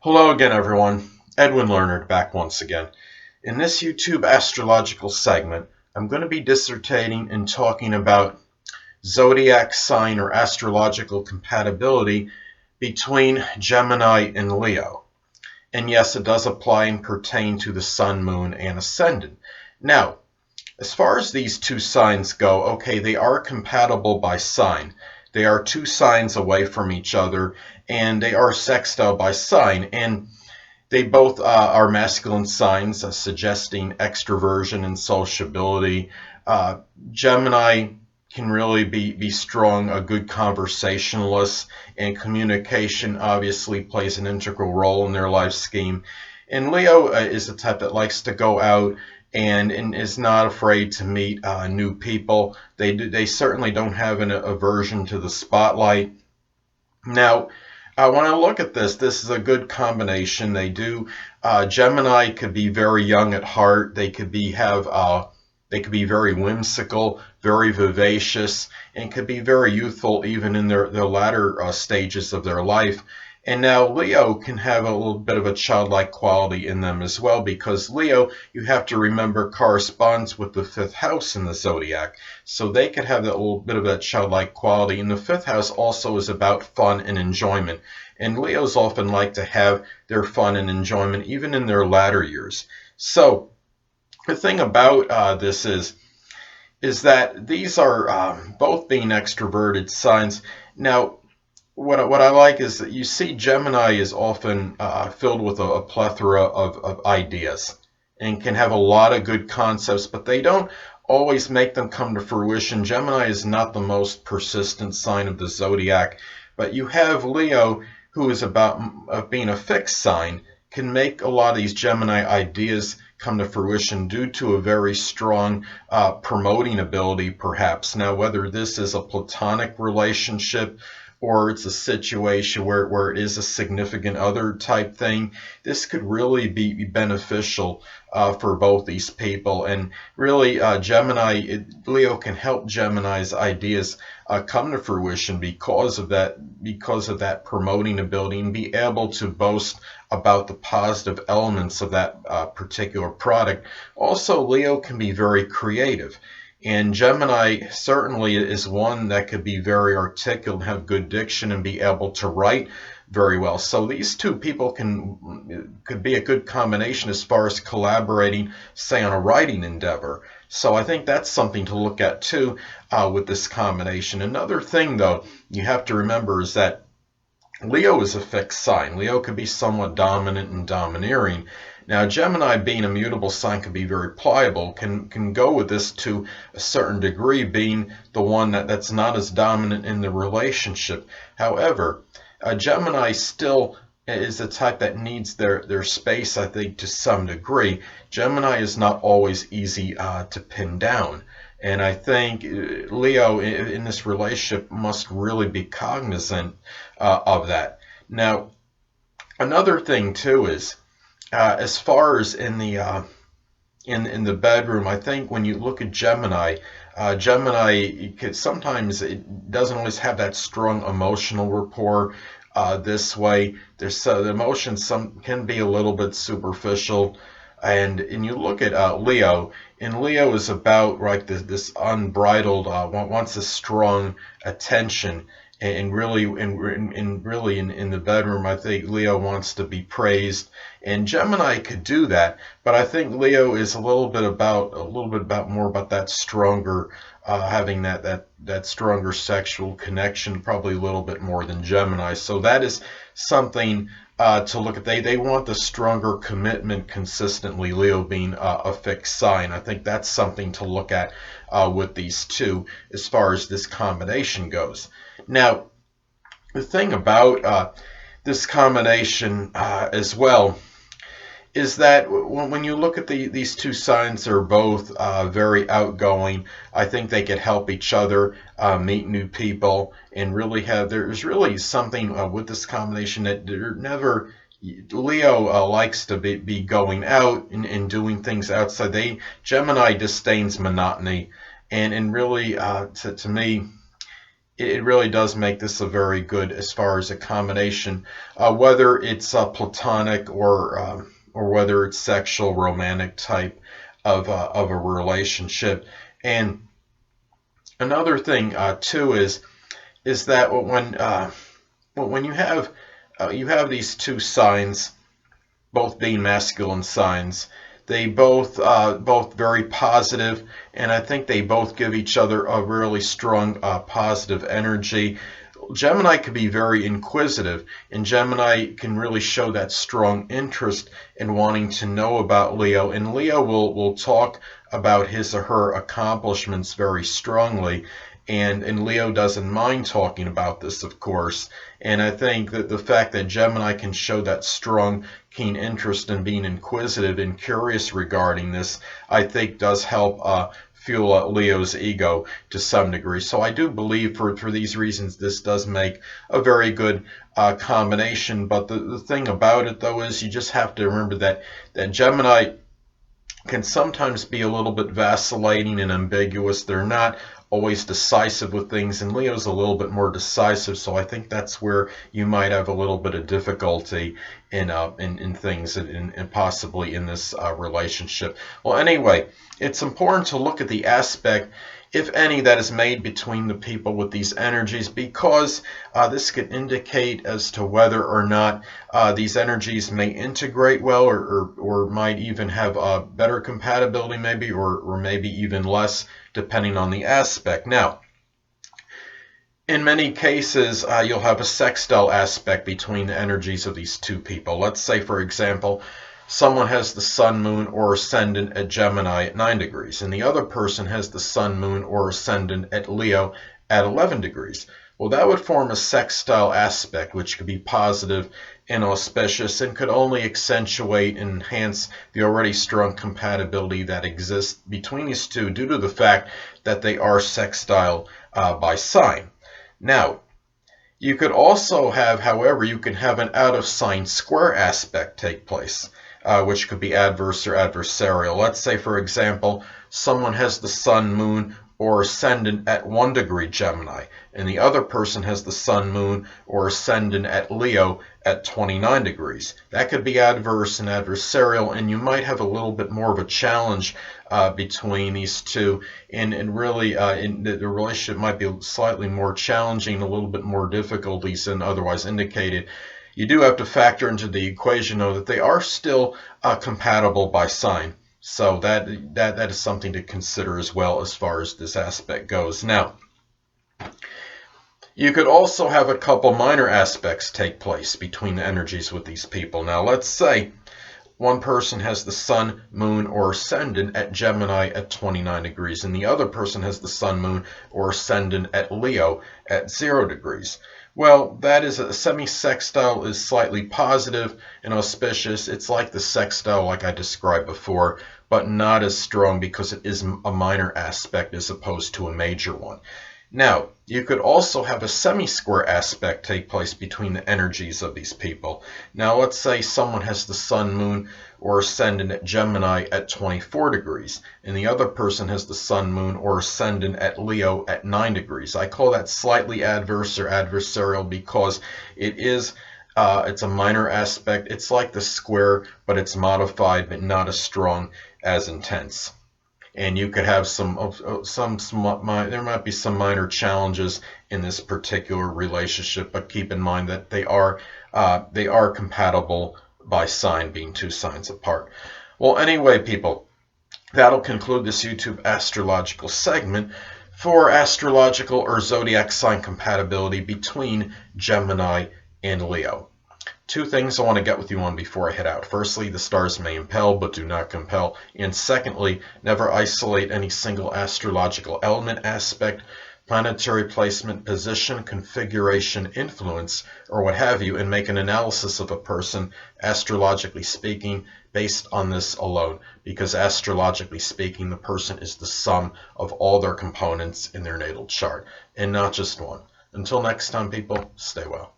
Hello again, everyone. Edwin Leonard back once again. In this YouTube astrological segment, I'm going to be dissertating and talking about zodiac sign or astrological compatibility between Gemini and Leo. And yes, it does apply and pertain to the sun, moon, and ascendant. Now, as far as these two signs go, okay, they are compatible by sign. They are two signs away from each other, and they are sextile by sign. And they both are masculine signs, suggesting extroversion and sociability. Gemini can really be strong, a good conversationalist, and communication obviously plays an integral role in their life scheme. And Leo is the type that likes to go out and is not afraid to meet new people. They certainly don't have an aversion to the spotlight. Now, when I look at this is a good combination. They do. Gemini could be very young at heart. They could be very whimsical, very vivacious, and could be very youthful even in their latter stages of their life. And now Leo can have a little bit of a childlike quality in them as well, because Leo, you have to remember, corresponds with the fifth house in the zodiac. So they could have that little bit of that childlike quality. And the fifth house also is about fun and enjoyment. And Leos often like to have their fun and enjoyment even in their latter years. So the thing about this is that these are both being extroverted signs. Now, what I like is that you see Gemini is often filled with a plethora of ideas and can have a lot of good concepts, but they don't always make them come to fruition. Gemini is not the most persistent sign of the zodiac, but you have Leo, who is about being a fixed sign, can make a lot of these Gemini ideas come to fruition due to a very strong promoting ability, perhaps. Now, whether this is a platonic relationship or it's a situation where it is a significant other type thing, this could really be beneficial for both these people. And really, Leo can help Gemini's ideas come to fruition because of that promoting ability, and be able to boast about the positive elements of that particular product. Also, Leo can be very creative. And Gemini certainly is one that could be very articulate, have good diction, and be able to write very well. So these two people could be a good combination as far as collaborating, say, on a writing endeavor. So I think that's something to look at too with this combination. Another thing, though, you have to remember is that Leo is a fixed sign. Leo could be somewhat dominant and domineering. Now, Gemini, being a mutable sign, can be very pliable, can go with this to a certain degree, being the one that's not as dominant in the relationship. However, Gemini still is the type that needs their space, I think, to some degree. Gemini is not always easy to pin down. And I think Leo in this relationship must really be cognizant of that. Now, another thing too is, as far as in the bedroom, I think when you look at Gemini, sometimes it doesn't always have that strong emotional rapport. This way, the emotions can be a little bit superficial. And you look at Leo, and Leo is about right this unbridled, wants a strong attention, and really, in the bedroom, I think Leo wants to be praised, and Gemini could do that. But I think Leo is a little bit more about that stronger, having that stronger sexual connection, probably a little bit more than Gemini. So that is something to look at. They want the stronger commitment consistently, Leo being a fixed sign. I think that's something to look at with these two as far as this combination goes. Now, the thing about this combination as well is that when you look at these two signs, they're both very outgoing. I think they could help each other meet new people, and really there's really something with this combination that they're never. Leo likes to be going out and doing things outside. Gemini disdains monotony, and really to me, it really does make this a very good as far as a combination, whether it's platonic or whether it's sexual, romantic type of a relationship. And another thing too is that when you have these two signs, both being masculine signs, they both very positive, and I think they both give each other a really strong positive energy. Gemini can be very inquisitive, and Gemini can really show that strong interest in wanting to know about Leo, and Leo will talk about his or her accomplishments very strongly. And Leo doesn't mind talking about this, of course. And I think that the fact that Gemini can show that strong, keen interest in being inquisitive and curious regarding this, I think does help fuel Leo's ego to some degree. So I do believe for these reasons this does make a very good combination. But the thing about it, though, is you just have to remember that Gemini can sometimes be a little bit vacillating and ambiguous. They're not always decisive with things, and Leo's a little bit more decisive, so I think that's where you might have a little bit of difficulty in things and possibly in this relationship. Well, anyway, it's important to look at the aspect, if any, that is made between the people with these energies, because this could indicate as to whether or not these energies may integrate well, or might even have better compatibility maybe, or maybe even less, depending on the aspect. Now, in many cases, you'll have a sextile aspect between the energies of these two people. Let's say, for example, someone has the sun, moon, or ascendant at Gemini at 9 degrees, and the other person has the sun, moon, or ascendant at Leo at 11 degrees. Well, that would form a sextile aspect, which could be positive and auspicious, and could only accentuate and enhance the already strong compatibility that exists between these two due to the fact that they are sextile by sign. Now, you could also have, however, you can have an out-of-sign square aspect take place, which could be adverse or adversarial. Let's say, for example, someone has the sun, moon, or ascendant at 1 degree Gemini, and the other person has the sun, moon, or ascendant at Leo at 29 degrees. That could be adverse and adversarial, and you might have a little bit more of a challenge between these two, and really the relationship might be slightly more challenging, a little bit more difficulties than otherwise indicated. You do have to factor into the equation, though, that they are still compatible by sign. So that is something to consider as well as far as this aspect goes. Now, you could also have a couple minor aspects take place between the energies with these people. Now, let's say one person has the sun, moon, or ascendant at Gemini at 29 degrees, and the other person has the sun, moon, or ascendant at Leo at 0 degrees. Well, that is a semi-sextile is slightly positive and auspicious. It's like the sextile like I described before, but not as strong because it is a minor aspect as opposed to a major one. Now, you could also have a semi-square aspect take place between the energies of these people. Now, let's say someone has the sun, moon, or ascendant at Gemini at 24 degrees, and the other person has the sun, moon, or ascendant at Leo at 9 degrees. I call that slightly adverse or adversarial because it's a minor aspect. It's like the square, but it's modified, but not as strong, as intense. And you could have there might be some minor challenges in this particular relationship, but keep in mind that they are compatible by sign, being two signs apart. Well, anyway, people, that'll conclude this YouTube astrological segment for astrological or zodiac sign compatibility between Gemini and Leo. Two things I want to get with you on before I head out. Firstly, the stars may impel but do not compel. And secondly, never isolate any single astrological element, aspect, planetary placement, position, configuration, influence, or what have you, and make an analysis of a person, astrologically speaking, based on this alone. Because astrologically speaking, the person is the sum of all their components in their natal chart, and not just one. Until next time, people, stay well.